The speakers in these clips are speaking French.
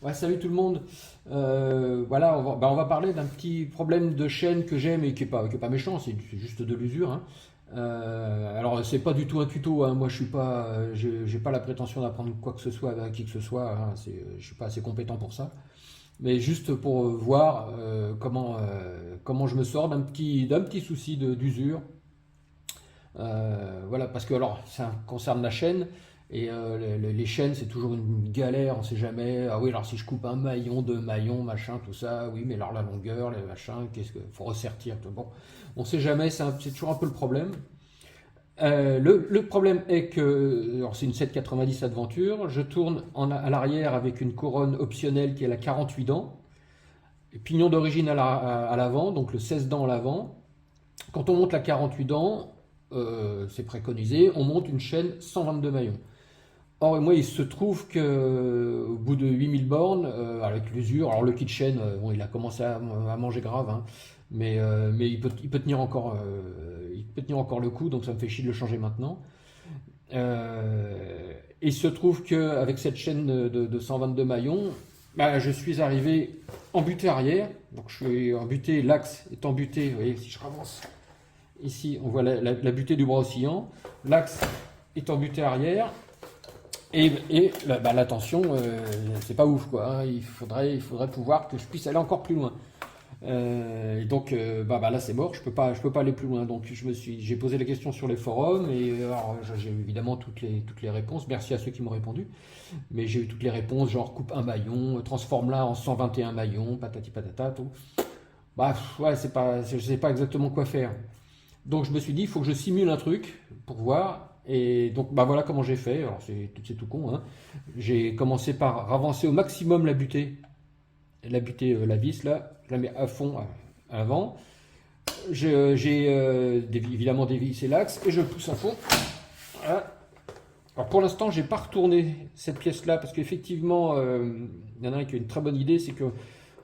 Ouais, salut tout le monde. Voilà, on va parler d'un petit problème de chaîne que j'ai, mais qui est pas méchant, c'est juste de l'usure, hein. Alors, c'est pas du tout un tuto, hein. Moi, je suis pas, j'ai pas la prétention d'apprendre quoi que ce soit à qui que ce soit, hein. Je suis pas assez compétent pour ça. Mais juste pour voir comment je me sors d'un petit souci d'usure. Voilà, parce que alors, ça concerne la chaîne, et les chaînes, c'est toujours une galère, on sait jamais. Ah oui, alors si je coupe un maillon, deux maillons, machin, tout ça, oui, mais alors la longueur, les machins, qu'est-ce qu'il faut ressertir, tout. Bon, on sait jamais, c'est toujours un peu le problème. Le problème est que, alors c'est une 790 Adventure, je tourne à l'arrière avec une couronne optionnelle qui est la 48 dents, et pignon d'origine à l'avant, donc le 16 dents à l'avant. Quand on monte la 48 dents, c'est préconisé, on monte une chaîne 122 maillons. Or, moi, il se trouve que au bout de 8000 bornes, avec l'usure, alors le kit chaîne, bon, il a commencé à manger grave, hein, mais il peut tenir encore le coup, donc ça me fait chier de le changer maintenant. Il se trouve qu'avec cette chaîne de 122 maillons, bah, je suis arrivé en butée arrière, donc je suis en butée, l'axe est en butée, vous voyez, si je avance. Ici, on voit la butée du bras oscillant. L'axe est en butée arrière. Et la tension, c'est pas ouf, quoi, hein. Il faudrait pouvoir que je puisse aller encore plus loin. Et donc, là, c'est mort. Je peux pas aller plus loin. Donc, j'ai posé la question sur les forums. Et alors, j'ai eu évidemment toutes les réponses. Merci à ceux qui m'ont répondu. Mais j'ai eu toutes les réponses, genre coupe un maillon, transforme-la en 121 maillons, patati patata, tout. Bah, ouais, je sais pas exactement quoi faire. Donc je me suis dit, il faut que je simule un truc pour voir. Et donc bah voilà comment j'ai fait. Alors c'est tout con, hein. J'ai commencé par avancer au maximum la vis là, je la mets à fond à l'avant. J'ai évidemment dévissé l'axe et je pousse à fond. Voilà. Alors pour l'instant, j'ai pas retourné cette pièce-là parce qu'effectivement, il y en a un qui a une très bonne idée, c'est que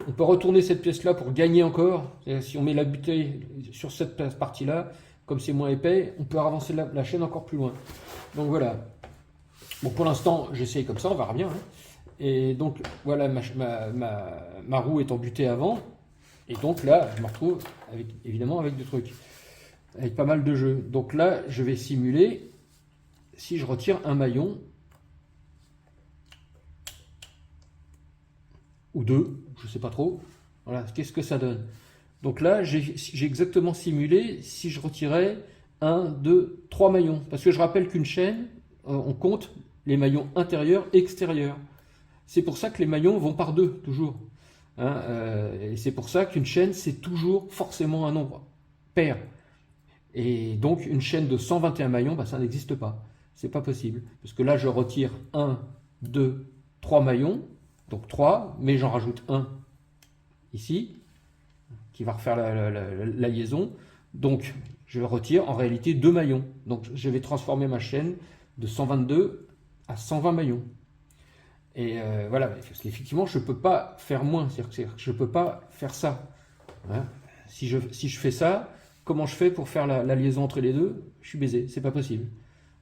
on peut retourner cette pièce-là pour gagner encore. Si on met la butée sur cette partie-là, comme c'est moins épais, on peut avancer la chaîne encore plus loin. Donc voilà. Bon, pour l'instant, j'essaye comme ça, on verra bien, hein. Et donc voilà, ma roue est en butée avant. Et donc là, je me retrouve évidemment avec des trucs, avec pas mal de jeux. Donc là, je vais simuler si je retire un maillon ou deux, je sais pas trop. Voilà, qu'est-ce que ça donne? Donc là, j'ai exactement simulé si je retirais un, 2, 3 maillons. Parce que je rappelle qu'une chaîne, on compte les maillons intérieurs et extérieurs. C'est pour ça que les maillons vont par deux, toujours, hein, et c'est pour ça qu'une chaîne, c'est toujours forcément un nombre pair. Et donc, une chaîne de 121 maillons, bah, ça n'existe pas. C'est pas possible. Parce que là, je retire un, 2, 3 maillons, donc 3, mais j'en rajoute un ici, qui va refaire la liaison. Donc, je retire en réalité 2 maillons. Donc, je vais transformer ma chaîne de 122 à 120 maillons. Et voilà, parce qu'effectivement, je ne peux pas faire moins. C'est-à-dire que je ne peux pas faire ça, hein. Si je fais ça, comment je fais pour faire la liaison entre les deux? Je suis baisé, c'est pas possible.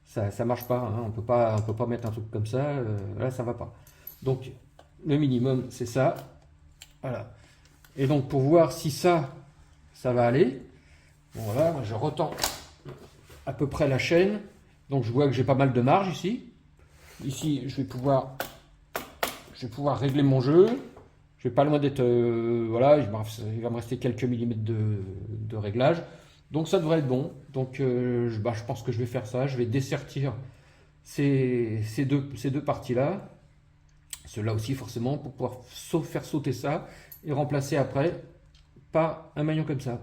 Ça ne marche pas, hein. On peut pas mettre un truc comme ça, là, ça va pas. Donc, le minimum, c'est ça. Voilà. Et donc pour voir si ça va aller, bon voilà, je retends à peu près la chaîne. Donc je vois que j'ai pas mal de marge ici. Ici, je vais pouvoir régler mon jeu. Je vais pas loin d'être, voilà, il va me rester quelques millimètres de réglage. Donc ça devrait être bon. Donc je pense que je vais faire ça. Je vais dessertir ces deux parties-là. Ceux-là aussi forcément pour pouvoir faire sauter ça et remplacer après par un maillon comme ça.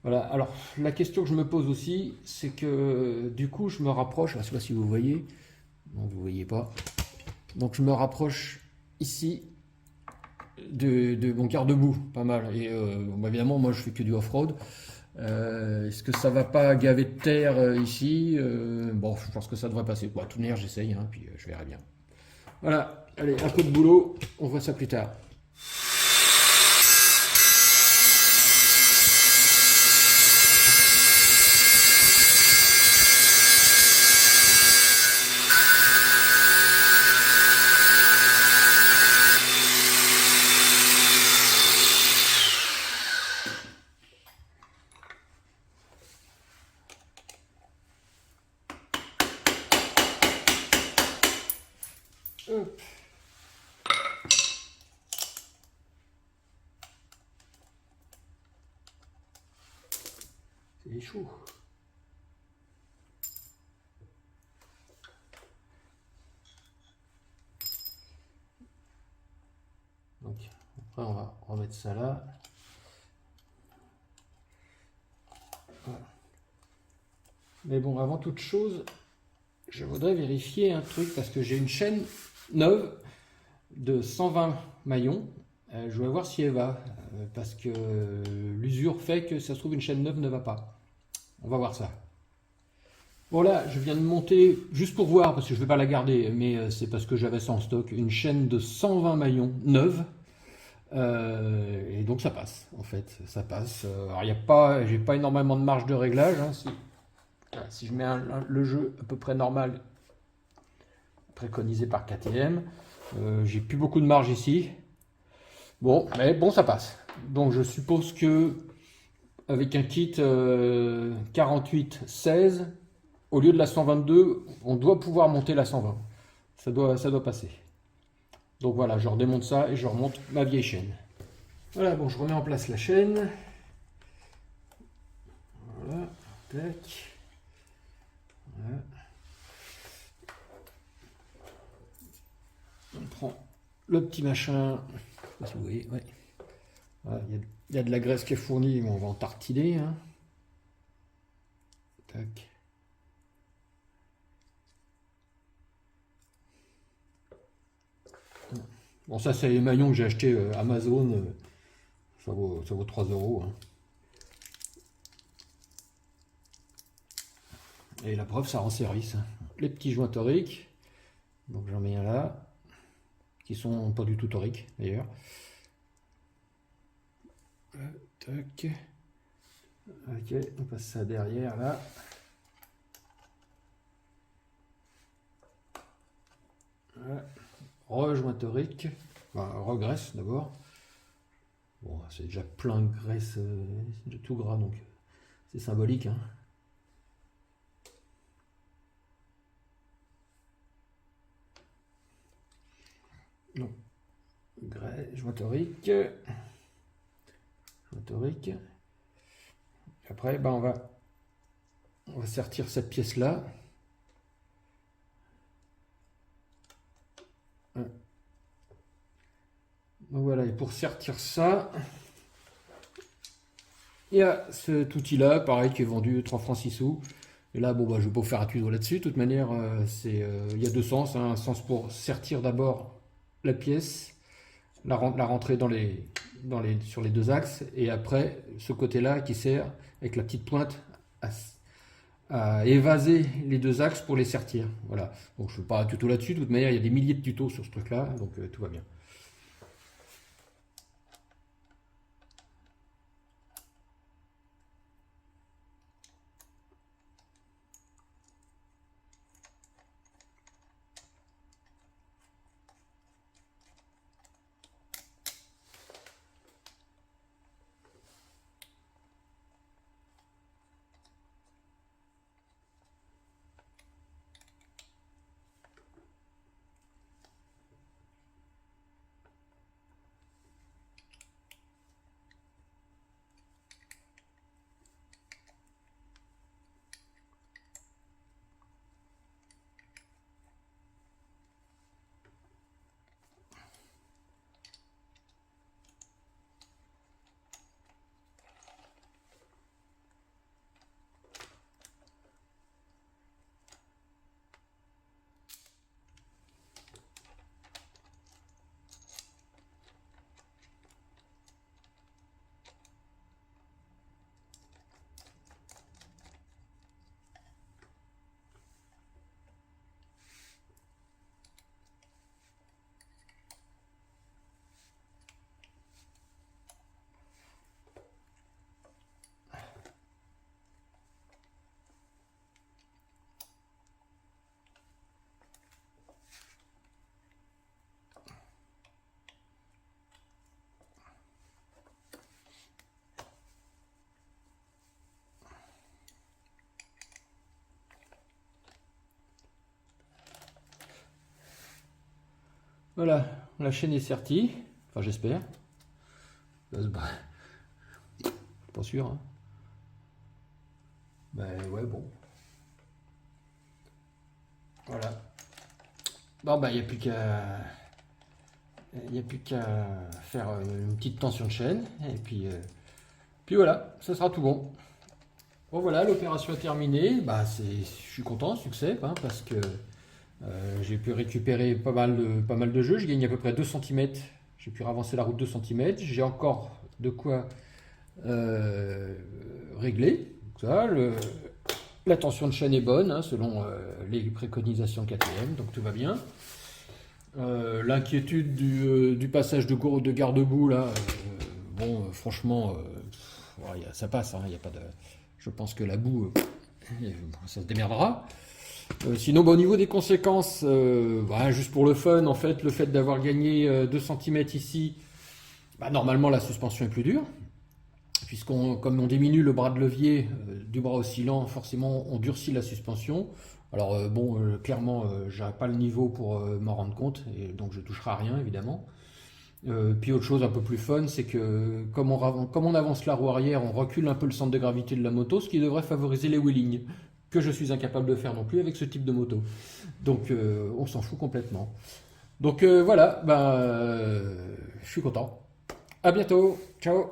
Voilà, alors la question que je me pose aussi, c'est que du coup je me rapproche, je ne sais pas si vous voyez, non vous ne voyez pas, donc je me rapproche ici de mon garde-boue, pas mal, et bon, évidemment moi je fais que du off-road. Est-ce que ça va pas gaver de terre ici? Bon, je pense que ça devrait passer. Bon, à toute manière j'essaye, hein, puis je verrai bien. Voilà, allez, un peu de boulot, on voit ça plus tard. Hop. C'est chaud. Donc après on va remettre ça là. Voilà. Mais bon, avant toute chose, je voudrais vérifier un truc parce que j'ai une chaîne neuve de 120 maillons. Je vais voir si elle va parce que l'usure fait que ça se trouve une chaîne neuve ne va pas. On va voir ça. Voilà, je viens de monter, juste pour voir, parce que je ne vais pas la garder, mais c'est parce que j'avais ça en stock, une chaîne de 120 maillons neuve. Et donc ça passe, en fait, ça passe. Alors, j'ai pas énormément de marge de réglage. Hein, si je mets le jeu à peu près normal, préconisé par KTM, j'ai plus beaucoup de marge ici. Bon, mais bon, ça passe. Donc je suppose que avec un kit 48-16, au lieu de la 122, on doit pouvoir monter la 120. Ça doit passer. Donc voilà, je redémonte ça et je remonte ma vieille chaîne. Voilà, bon, je remets en place la chaîne. Voilà, tac. Voilà. On prend le petit machin. Je sais pas si vous voyez, ouais. Voilà, il y a de la graisse qui est fournie, mais on va en tartiner. Hein. Tac. Bon, ça, c'est les maillons que j'ai acheté Amazon. Ça vaut 3 euros. Hein. Et la preuve, ça rend service. Hein. Les petits joints toriques. Donc j'en mets un là. Qui sont pas du tout toriques d'ailleurs. Tac. Ok, on passe ça derrière là. Voilà. Rejoint torique. Enfin, regraisse d'abord. Bon, c'est déjà plein de graisse, de tout gras, donc c'est symbolique. Hein. Donc, joint torique. Joint torique. Après, ben, on va sertir cette pièce-là. Donc voilà, et pour sertir ça, il y a cet outil-là, pareil, qui est vendu 3 francs 6 sous. Et là, bon, bah, je ne vais pas vous faire un tuto là-dessus. De toute manière, il y a deux sens. Hein. Un sens pour sertir d'abord la pièce, la rentrer sur les deux axes, et après, ce côté-là qui sert, avec la petite pointe, à évaser les deux axes pour les sertir. Voilà. Donc, je ne fais pas un tuto là-dessus. De toute manière, il y a des milliers de tutos sur ce truc-là, donc tout va bien. Voilà, la chaîne est sertie. Enfin, j'espère. Pas sûr, hein. Ben ouais, bon. Voilà. Bon, bah, il n'y a plus qu'à. Il n'y a plus qu'à faire une petite tension de chaîne. Et puis voilà, ça sera tout bon. Bon voilà, l'opération est terminée. Bah, je suis content, succès, hein, parce que j'ai pu récupérer pas mal de jeux. Je gagne à peu près 2 cm. J'ai pu avancer la route 2 cm. J'ai encore de quoi régler. Ça, la tension de chaîne est bonne, hein, selon les préconisations de KTM, donc tout va bien. L'inquiétude du passage de garde-boue, là, bon, franchement, ça passe, hein, y a pas de... Je pense que la boue, ça se démerdera. Sinon, bah, au niveau des conséquences, bah, juste pour le fun, en fait, le fait d'avoir gagné 2 cm ici, bah, normalement la suspension est plus dure, comme on diminue le bras de levier du bras oscillant, forcément on durcit la suspension. Alors bon, clairement, j'aurai pas le niveau pour m'en rendre compte, et donc je toucherai à rien évidemment. Puis autre chose un peu plus fun, c'est que comme on avance la roue arrière, on recule un peu le centre de gravité de la moto, ce qui devrait favoriser les wheelings, que je suis incapable de faire non plus avec ce type de moto. Donc on s'en fout complètement. Donc voilà, je suis content. À bientôt, ciao.